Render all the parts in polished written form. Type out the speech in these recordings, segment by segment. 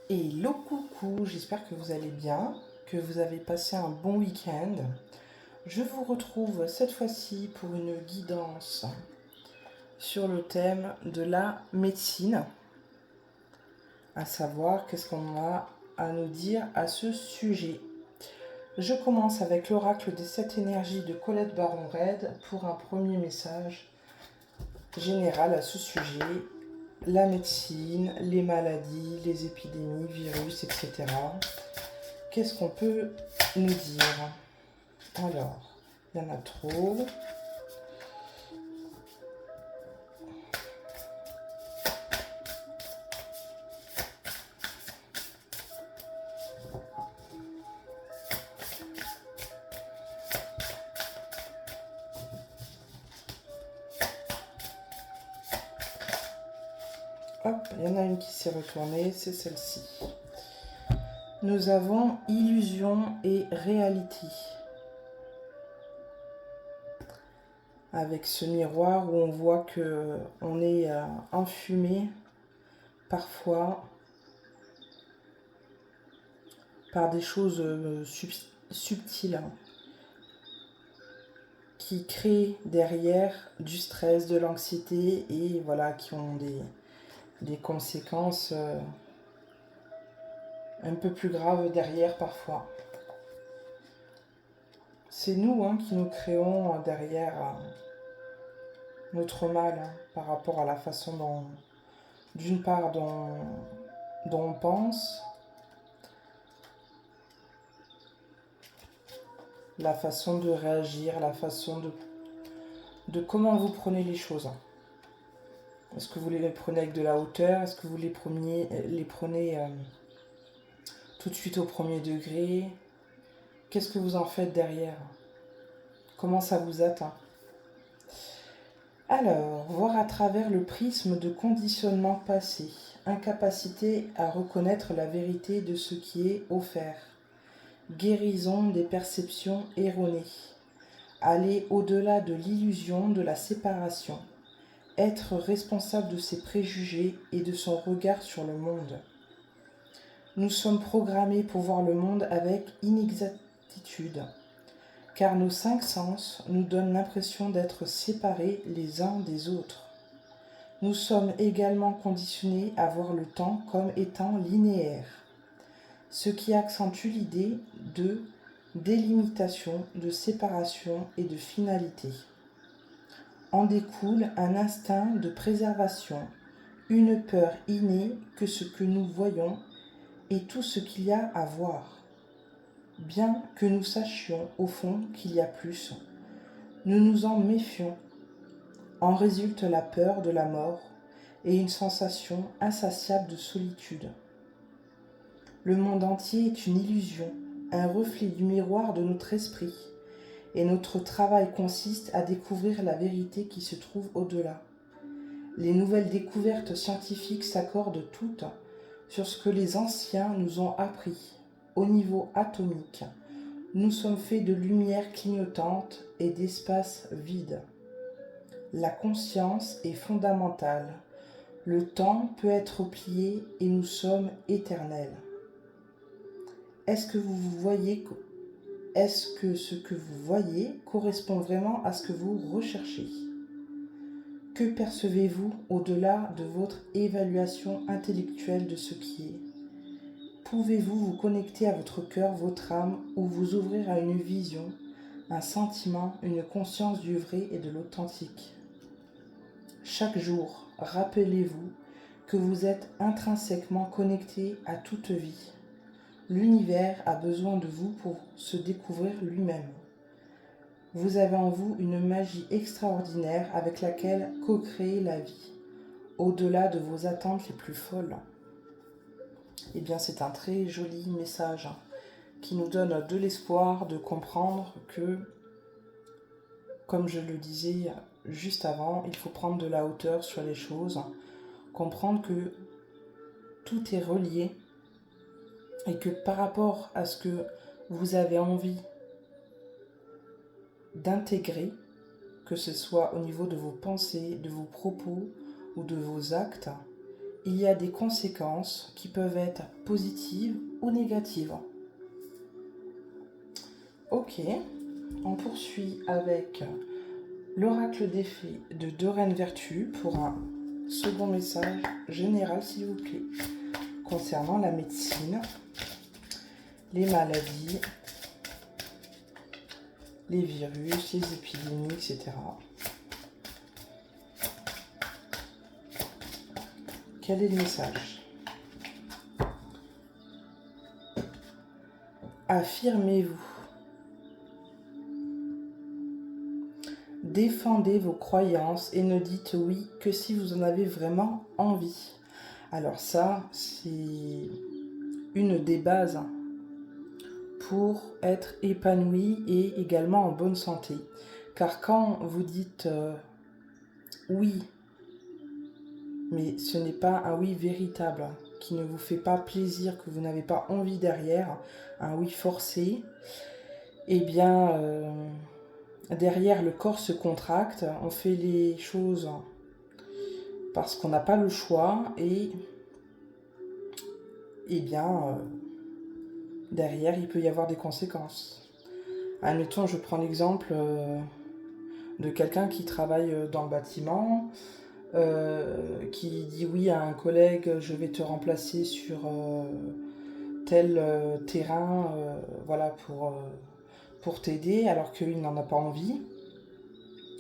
Hello coucou, j'espère que vous allez bien, que vous avez passé un bon week-end. Je vous retrouve cette fois-ci pour une guidance sur le thème de la médecine, à savoir qu'est-ce qu'on a à nous dire à ce sujet. Je commence avec l'oracle des 7 énergies de Colette Baron-Red pour un premier message général à ce sujet. La médecine, les maladies, les épidémies, virus, etc. Qu'est-ce qu'on peut nous dire? Alors, il y en a trop. Hop, il y en a une qui s'est retournée, c'est celle-ci. Nous avons illusion et réalité. Avec ce miroir où on voit que on est enfumé parfois par des choses subtiles qui créent derrière du stress, de l'anxiété et voilà, qui ont des conséquences un peu plus graves derrière parfois. C'est nous qui nous créons derrière notre mal par rapport à la façon dont, d'une part, dont on pense, la façon de réagir, la façon de comment vous prenez les choses. Est-ce que vous les prenez avec de la hauteur? Est-ce que vous les prenez tout de suite au premier degré? Qu'est-ce que vous en faites derrière? Comment ça vous atteint? Alors, voir à travers le prisme de conditionnement passé, incapacité à reconnaître la vérité de ce qui est offert, guérison des perceptions erronées, aller au-delà de l'illusion de la séparation, être responsable de ses préjugés et de son regard sur le monde. Nous sommes programmés pour voir le monde avec inexactitude, car nos 5 sens nous donnent l'impression d'être séparés les uns des autres. Nous sommes également conditionnés à voir le temps comme étant linéaire, ce qui accentue l'idée de délimitation, de séparation et de finalité. En découle un instinct de préservation, une peur innée que ce que nous voyons est tout ce qu'il y a à voir. Bien que nous sachions au fond qu'il y a plus, nous nous en méfions. En résulte la peur de la mort et une sensation insatiable de solitude. Le monde entier est une illusion, un reflet du miroir de notre esprit, et notre travail consiste à découvrir la vérité qui se trouve au-delà. Les nouvelles découvertes scientifiques s'accordent toutes sur ce que les anciens nous ont appris. Au niveau atomique, nous sommes faits de lumière clignotante et d'espace vide. La conscience est fondamentale. Le temps peut être plié et nous sommes éternels. Est-ce que ce que vous voyez correspond vraiment à ce que vous recherchez? Que percevez-vous au-delà de votre évaluation intellectuelle de ce qui est? Pouvez-vous vous connecter à votre cœur, votre âme, ou vous ouvrir à une vision, un sentiment, une conscience du vrai et de l'authentique? Chaque jour, rappelez-vous que vous êtes intrinsèquement connecté à toute vie. L'univers a besoin de vous pour se découvrir lui-même. Vous avez en vous une magie extraordinaire avec laquelle co-créer la vie, au-delà de vos attentes les plus folles. Eh bien, c'est un très joli message qui nous donne de l'espoir de comprendre que, comme je le disais juste avant, il faut prendre de la hauteur sur les choses, comprendre que tout est relié et que par rapport à ce que vous avez envie d'intégrer, que ce soit au niveau de vos pensées, de vos propos ou de vos actes, il y a des conséquences qui peuvent être positives ou négatives. Ok, on poursuit avec l'oracle des fées de Doreen Vertu pour un second message général, s'il vous plaît, concernant la médecine, les maladies, les virus, les épidémies, etc. Quel est le message? Affirmez-vous. Défendez vos croyances et ne dites oui que si vous en avez vraiment envie. Alors ça, c'est une des bases pour être épanoui et également en bonne santé. Car quand vous dites oui, mais ce n'est pas un oui véritable, qui ne vous fait pas plaisir, que vous n'avez pas envie derrière, un oui forcé, eh bien, derrière le corps se contracte, on fait les choses parce qu'on n'a pas le choix et eh bien, derrière il peut y avoir des conséquences. Admettons, je prends l'exemple de quelqu'un qui travaille dans le bâtiment, qui dit oui à un collègue, je vais te remplacer sur tel terrain, voilà, pour t'aider, alors qu'il n'en a pas envie.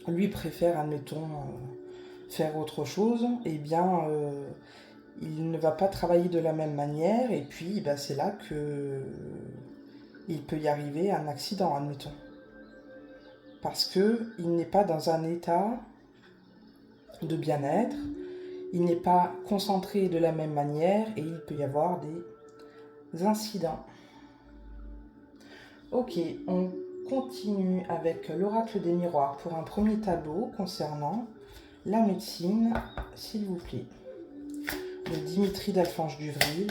Lui préfère, admettons, faire autre chose, eh bien, il ne va pas travailler de la même manière, et puis ben, c'est là que il peut y arriver un accident, admettons. Parce qu'il n'est pas dans un état de bien-être, il n'est pas concentré de la même manière, et il peut y avoir des incidents. Ok, on continue avec l'oracle des miroirs pour un premier tableau concernant la médecine, s'il vous plaît, de Dimitri d'Alphonse Duvril.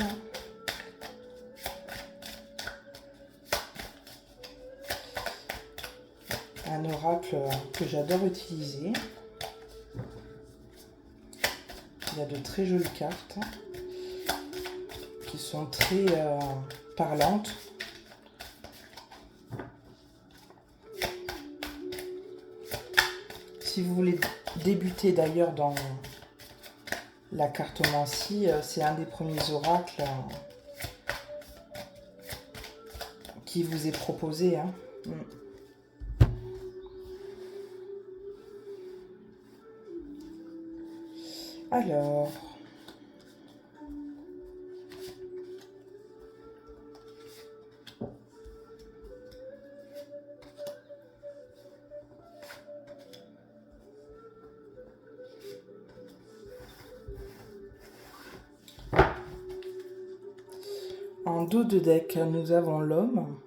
Un oracle que j'adore utiliser. Il y a de très jolies cartes qui sont très parlantes. Si vous voulez débuter d'ailleurs dans la cartomancie, c'est un des premiers oracles qui vous est proposé. Hein. Alors, en dos de deck, nous avons l'homme.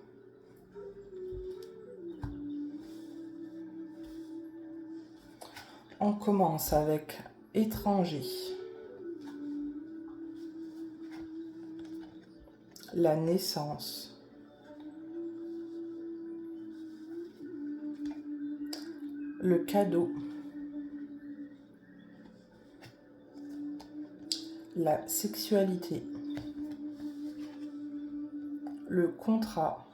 On commence avec étranger. La naissance. Le cadeau. La sexualité. Le contrat.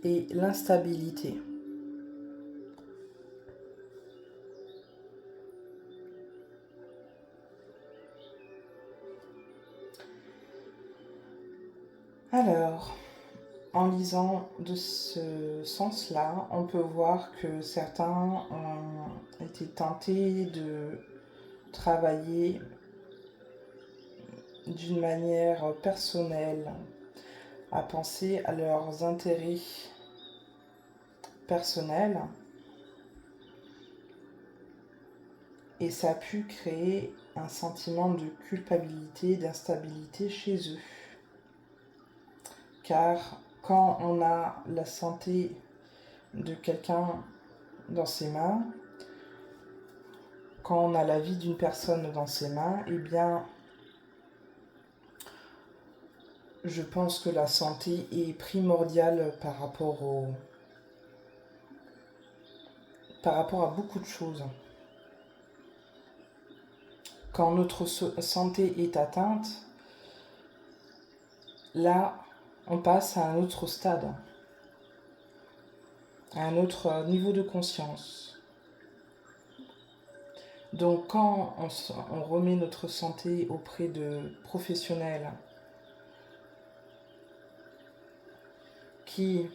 Et l'instabilité. Alors, en lisant de ce sens-là, on peut voir que certains ont été tentés de travailler d'une manière personnelle, à penser à leurs intérêts personnels, et ça a pu créer un sentiment de culpabilité, d'instabilité chez eux. Car quand on a la santé de quelqu'un dans ses mains, quand on a la vie d'une personne dans ses mains, eh bien, je pense que la santé est primordiale par rapport à beaucoup de choses. quand notre santé est atteinte, là, on passe à un autre stade, à un autre niveau de conscience. Donc quand on remet notre santé auprès de professionnels qui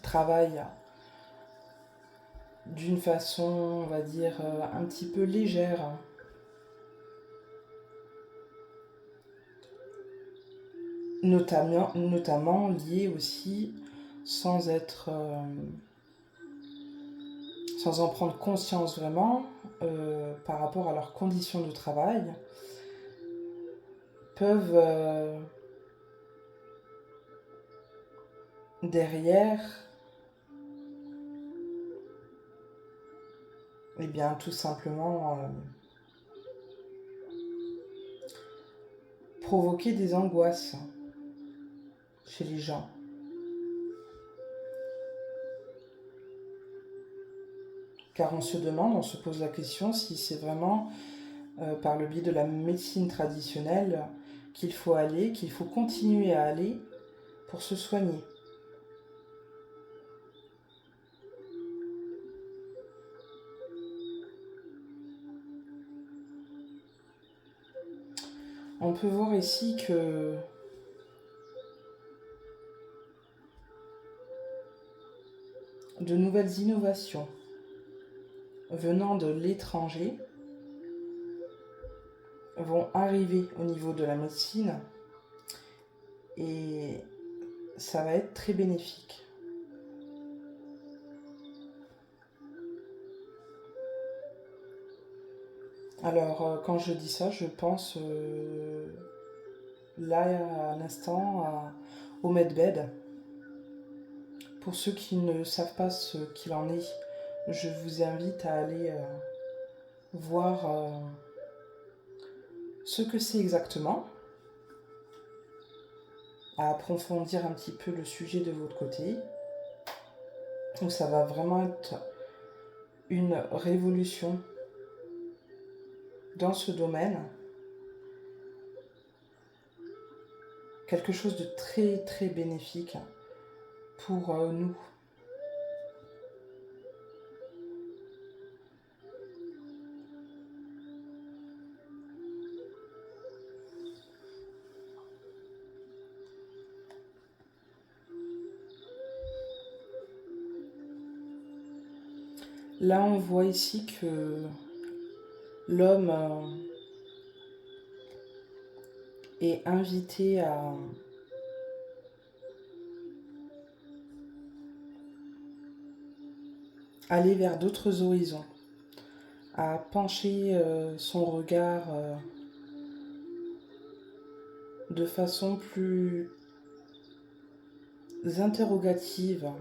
travaillent d'une façon, on va dire, un petit peu légère, notamment liée aussi sans en prendre conscience vraiment par rapport à leurs conditions de travail, peuvent derrière, eh bien tout simplement provoquer des angoisses chez les gens. Car on se demande, on se pose la question si c'est vraiment par le biais de la médecine traditionnelle qu'il faut aller, qu'il faut continuer à aller pour se soigner. On peut voir ici que de nouvelles innovations venant de l'étranger vont arriver au niveau de la médecine et ça va être très bénéfique. Alors, quand je dis ça, je pense là, à l'instant, au Medbed. Pour ceux qui ne savent pas ce qu'il en est, je vous invite à aller voir ce que c'est exactement, à approfondir un petit peu le sujet de votre côté, où ça va vraiment être une révolution dans ce domaine, quelque chose de très très bénéfique pour nous. Là, on voit ici que l'homme est invité à aller vers d'autres horizons, à pencher son regard de façon plus interrogative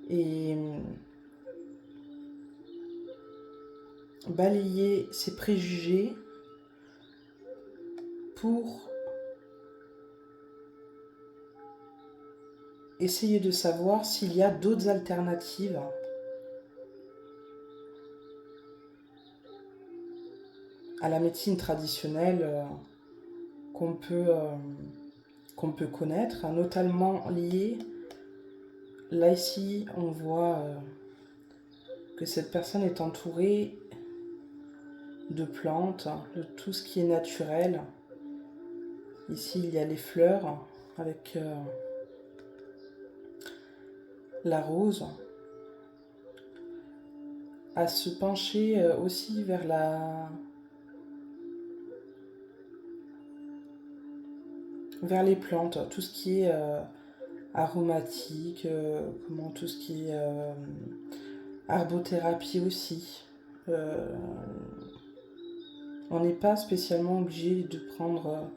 et balayer ses préjugés pour essayer de savoir s'il y a d'autres alternatives à la médecine traditionnelle qu'on peut connaître, notamment liée. Là ici, on voit que cette personne est entourée de plantes, de tout ce qui est naturel. Ici, il y a les fleurs avec la rose. À se pencher aussi vers les plantes, tout ce qui est aromatique, tout ce qui est arbothérapie aussi. On n'est pas spécialement obligé de prendre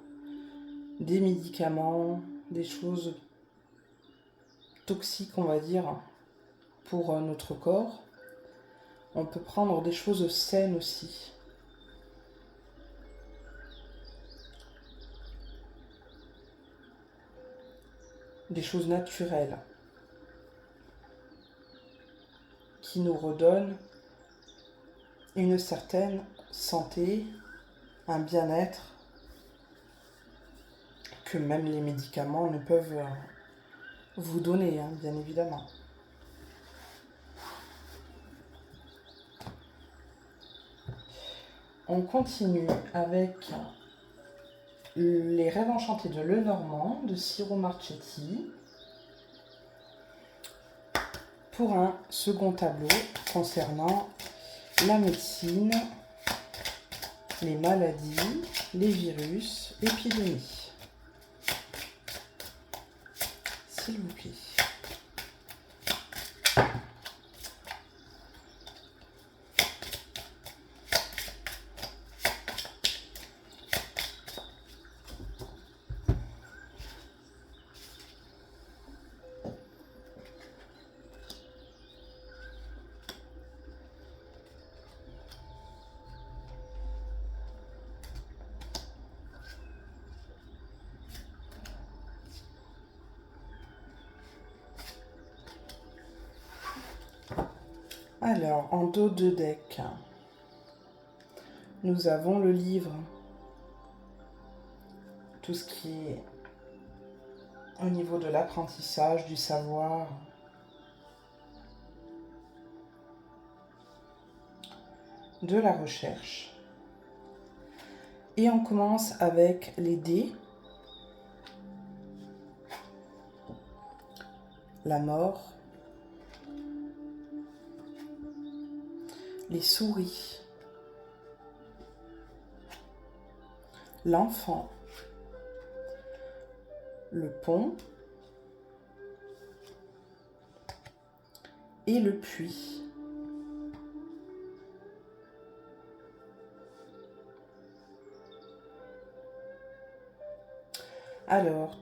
des médicaments, des choses toxiques, on va dire, pour notre corps. On peut prendre des choses saines aussi. Des choses naturelles qui nous redonne une certaine santé, un bien-être que même les médicaments ne peuvent vous donner, hein, bien évidemment. On continue avec les rêves enchantés de Lenormand de Ciro Marchetti pour un second tableau concernant la médecine, les maladies, les virus, l'épidémie. S'il vous plaît. Alors, en dos de deck, nous avons le livre, tout ce qui est au niveau de l'apprentissage, du savoir, de la recherche. Et on commence avec les dés, la mort, les souris, l'enfant, le pont et le puits. Alors,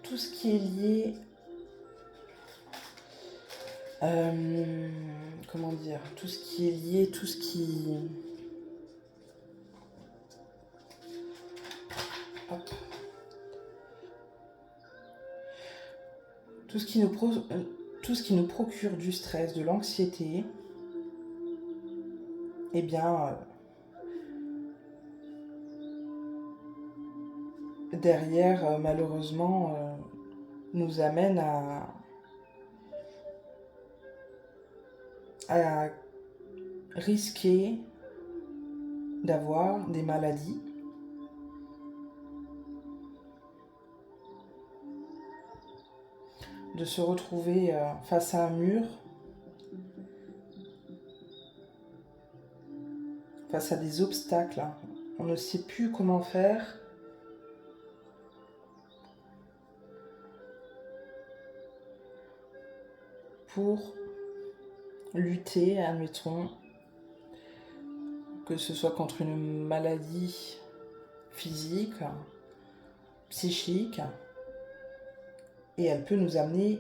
tout ce qui est lié, comment dire, tout ce qui est lié, tout ce qui... Hop. Tout ce qui nous procure du stress, de l'anxiété, eh bien, derrière, malheureusement, nous amène à risquer d'avoir des maladies, de se retrouver face à un mur, face à des obstacles. On ne sait plus comment faire. Pour lutter, admettons, que ce soit contre une maladie physique, psychique, et elle peut nous amener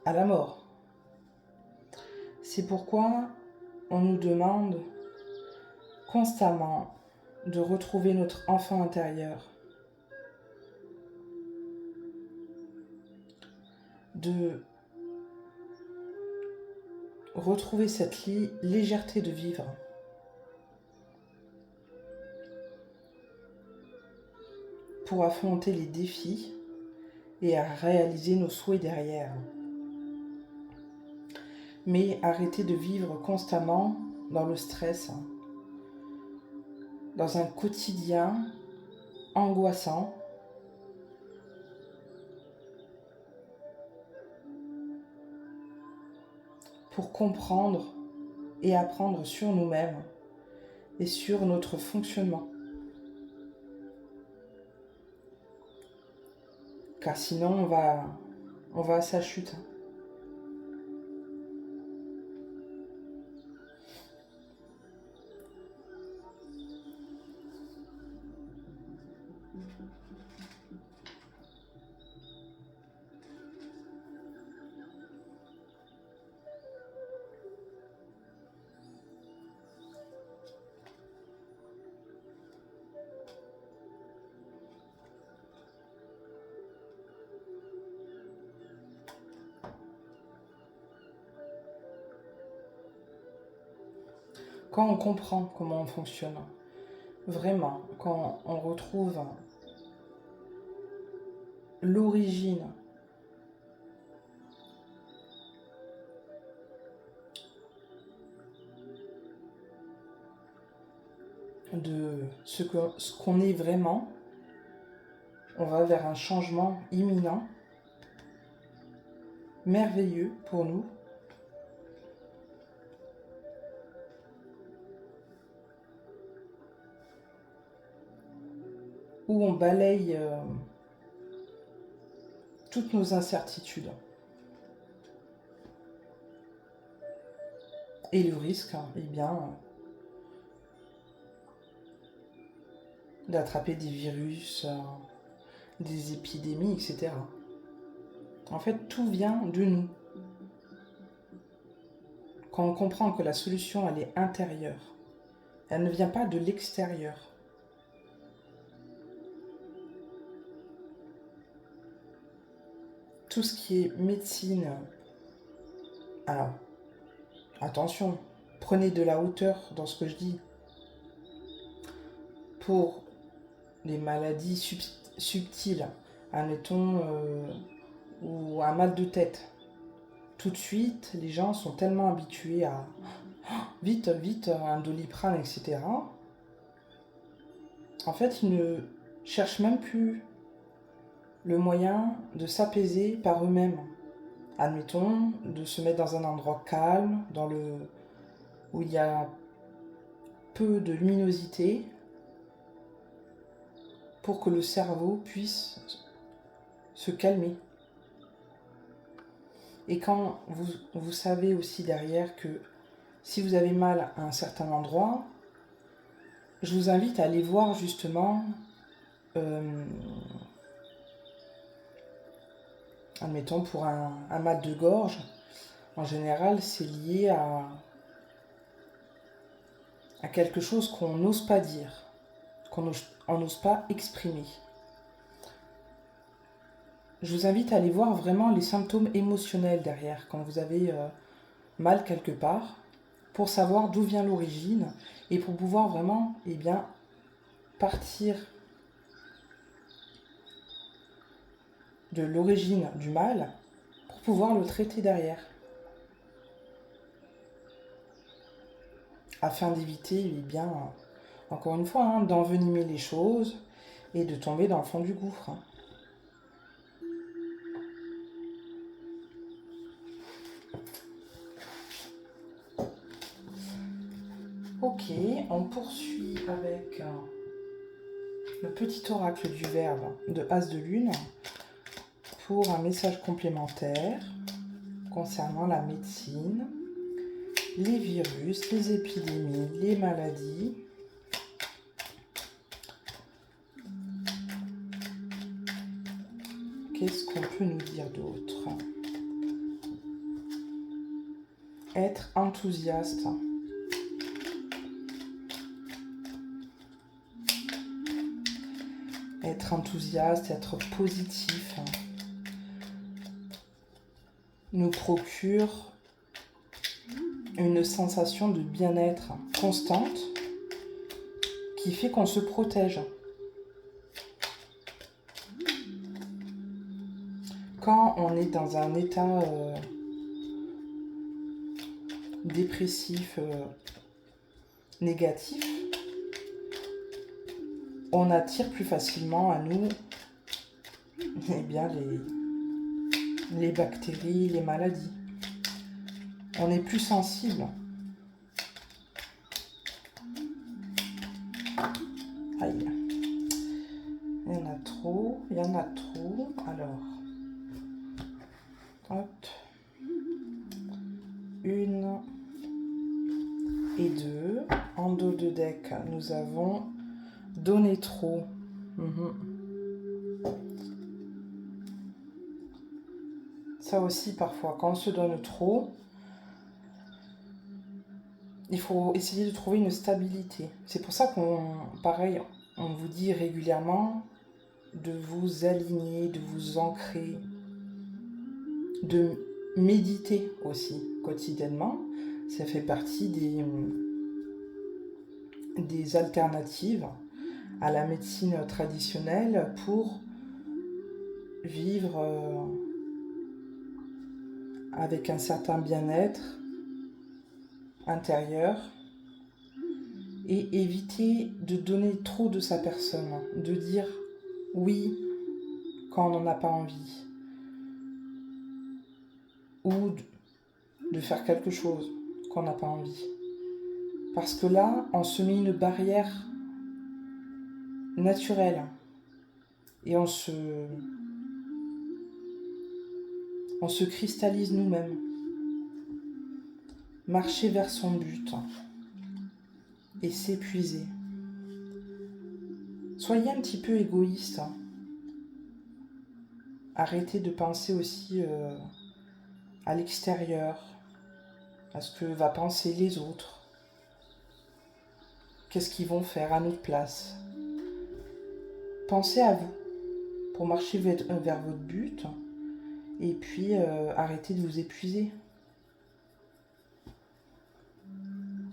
à la mort. C'est pourquoi on nous demande constamment de retrouver notre enfant intérieur, de retrouver cette légèreté de vivre. Pour affronter les défis et à réaliser nos souhaits derrière. Mais arrêter de vivre constamment dans le stress, dans un quotidien angoissant, pour comprendre et apprendre sur nous-mêmes et sur notre fonctionnement. Car sinon, on va à sa chute. Quand on comprend comment on fonctionne, vraiment, quand on retrouve l'origine de ce qu'on est vraiment, on va vers un changement imminent, merveilleux pour nous, où on balaye toutes nos incertitudes. Et le risque, eh bien, d'attraper des virus, des épidémies, etc. En fait, tout vient de nous. Quand on comprend que la solution, elle est intérieure, elle ne vient pas de l'extérieur. Tout ce qui est médecine, alors, attention, prenez de la hauteur dans ce que je dis. Pour les maladies subtiles, admettons, ou un mal de tête, tout de suite, les gens sont tellement habitués à vite, vite, un Doliprane, etc. En fait, ils ne cherchent même plus le moyen de s'apaiser par eux-mêmes. Admettons, de se mettre dans un endroit calme, où il y a peu de luminosité, pour que le cerveau puisse se calmer. Et quand vous savez aussi derrière que si vous avez mal à un certain endroit, je vous invite à aller voir justement, admettons pour un mal de gorge, en général c'est lié à quelque chose qu'on n'ose pas dire, qu'on n'ose pas exprimer. Je vous invite à aller voir vraiment les symptômes émotionnels derrière, quand vous avez mal quelque part, pour savoir d'où vient l'origine et pour pouvoir vraiment partir de l'origine du mal pour pouvoir le traiter derrière. Afin d'éviter, encore une fois, d'envenimer les choses et de tomber dans le fond du gouffre. Ok, on poursuit avec le petit oracle du Verbe de As de Lune pour un message complémentaire concernant la médecine, les virus, les épidémies, les maladies. Qu'est-ce qu'on peut nous dire d'autre? Être enthousiaste. Être enthousiaste, être positif, nous procure une sensation de bien-être constante qui fait qu'on se protège. Quand on est dans un état dépressif, négatif, on attire plus facilement à nous les bactéries, les maladies. On est plus sensible. Aïe. Il y en a trop. Alors. Hop. 1 et 2. En dos de deck, nous avons donné trop. Ça aussi, parfois, quand on se donne trop, il faut essayer de trouver une stabilité. C'est pour ça on vous dit régulièrement de vous aligner, de vous ancrer, de méditer aussi quotidiennement. Ça fait partie des alternatives à la médecine traditionnelle pour vivre avec un certain bien-être intérieur et éviter de donner trop de sa personne, de dire oui quand on n'en a pas envie ou de faire quelque chose qu'on n'a pas envie. Parce que là, on se met une barrière naturelle et on se cristallise nous-mêmes. Marcher vers son but et s'épuiser. Soyez un petit peu égoïste. Arrêtez de penser aussi à l'extérieur, à ce que vont penser les autres. Qu'est-ce qu'ils vont faire à notre place? Pensez à vous pour marcher vers votre but et puis arrêtez de vous épuiser.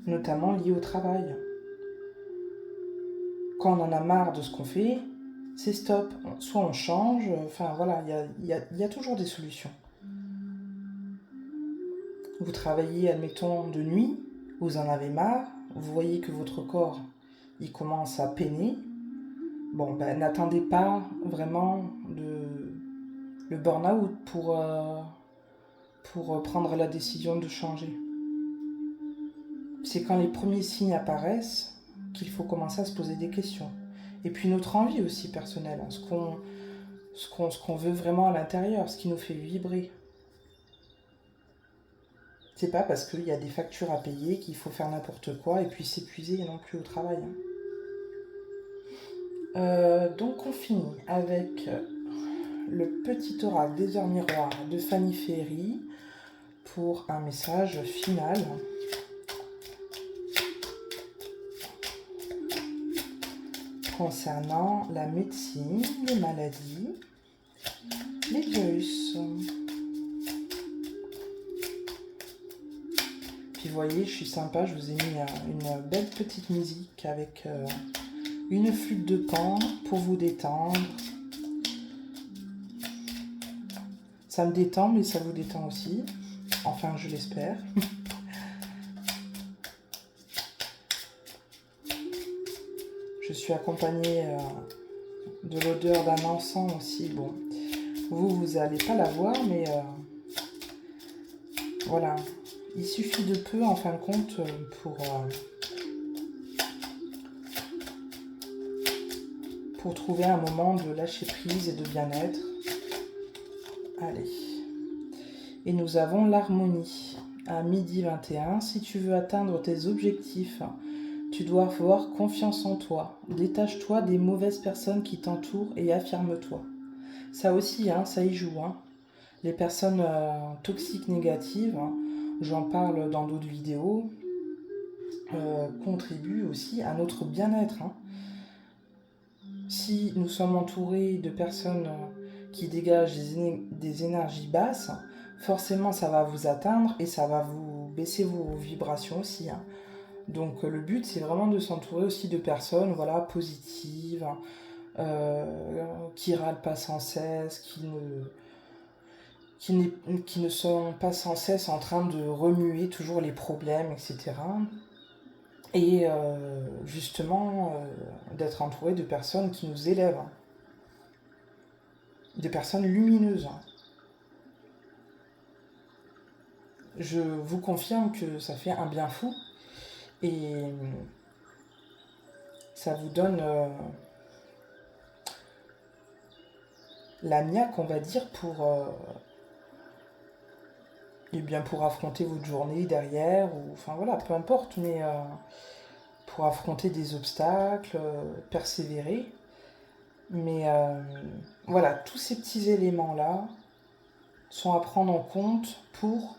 Notamment lié au travail. Quand on en a marre de ce qu'on fait, c'est stop. Soit on change, enfin voilà, il y a toujours des solutions. Vous travaillez, admettons, de nuit, vous en avez marre, vous voyez que votre corps, il commence à peiner. Bon, n'attendez pas vraiment le burn-out pour prendre la décision de changer. C'est quand les premiers signes apparaissent qu'il faut commencer à se poser des questions. Et puis notre envie aussi personnelle, ce qu'on veut vraiment à l'intérieur, ce qui nous fait vibrer. C'est pas parce qu'il y a des factures à payer qu'il faut faire n'importe quoi et puis s'épuiser non plus au travail. Donc on finit avec le petit oracle des heures miroirs de Fanny Ferry pour un message final. Concernant la médecine, les maladies, les virus. Puis vous voyez, je suis sympa, je vous ai mis une belle petite musique avec une flûte de Pan pour vous détendre. Ça me détend, mais ça vous détend aussi. Enfin, je l'espère. Je suis accompagnée de l'odeur d'un encens aussi. Bon, vous n'allez pas la voir, mais voilà. Il suffit de peu, en fin de compte, pour trouver un moment de lâcher prise et de bien-être. Allez. Et nous avons l'harmonie. À 12h21, si tu veux atteindre tes objectifs, tu dois avoir confiance en toi. Détache-toi des mauvaises personnes qui t'entourent et affirme-toi. Ça aussi, ça y joue. Les personnes toxiques négatives, j'en parle dans d'autres vidéos, contribuent aussi à notre bien-être. Si nous sommes entourés de personnes qui dégagent des énergies basses, forcément ça va vous atteindre et ça va vous baisser vos vibrations aussi. Donc le but c'est vraiment de s'entourer aussi de personnes positives, qui râlent pas sans cesse, qui ne sont pas sans cesse en train de remuer toujours les problèmes, etc. Et justement d'être entouré de personnes qui nous élèvent, des personnes lumineuses. Je vous confirme que ça fait un bien fou et ça vous donne la niaque, on va dire, pour affronter votre journée derrière, ou enfin voilà, peu importe, mais pour affronter des obstacles, persévérer. Mais voilà, tous ces petits éléments-là sont à prendre en compte pour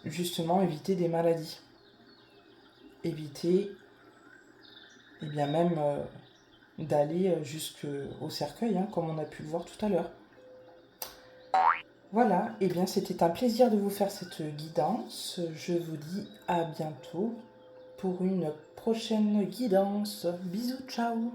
justement éviter des maladies. Éviter, et bien même d'aller jusqu'au cercueil, comme on a pu le voir tout à l'heure. Voilà, et bien c'était un plaisir de vous faire cette guidance. Je vous dis à bientôt pour une prochaine guidance. Bisous, ciao!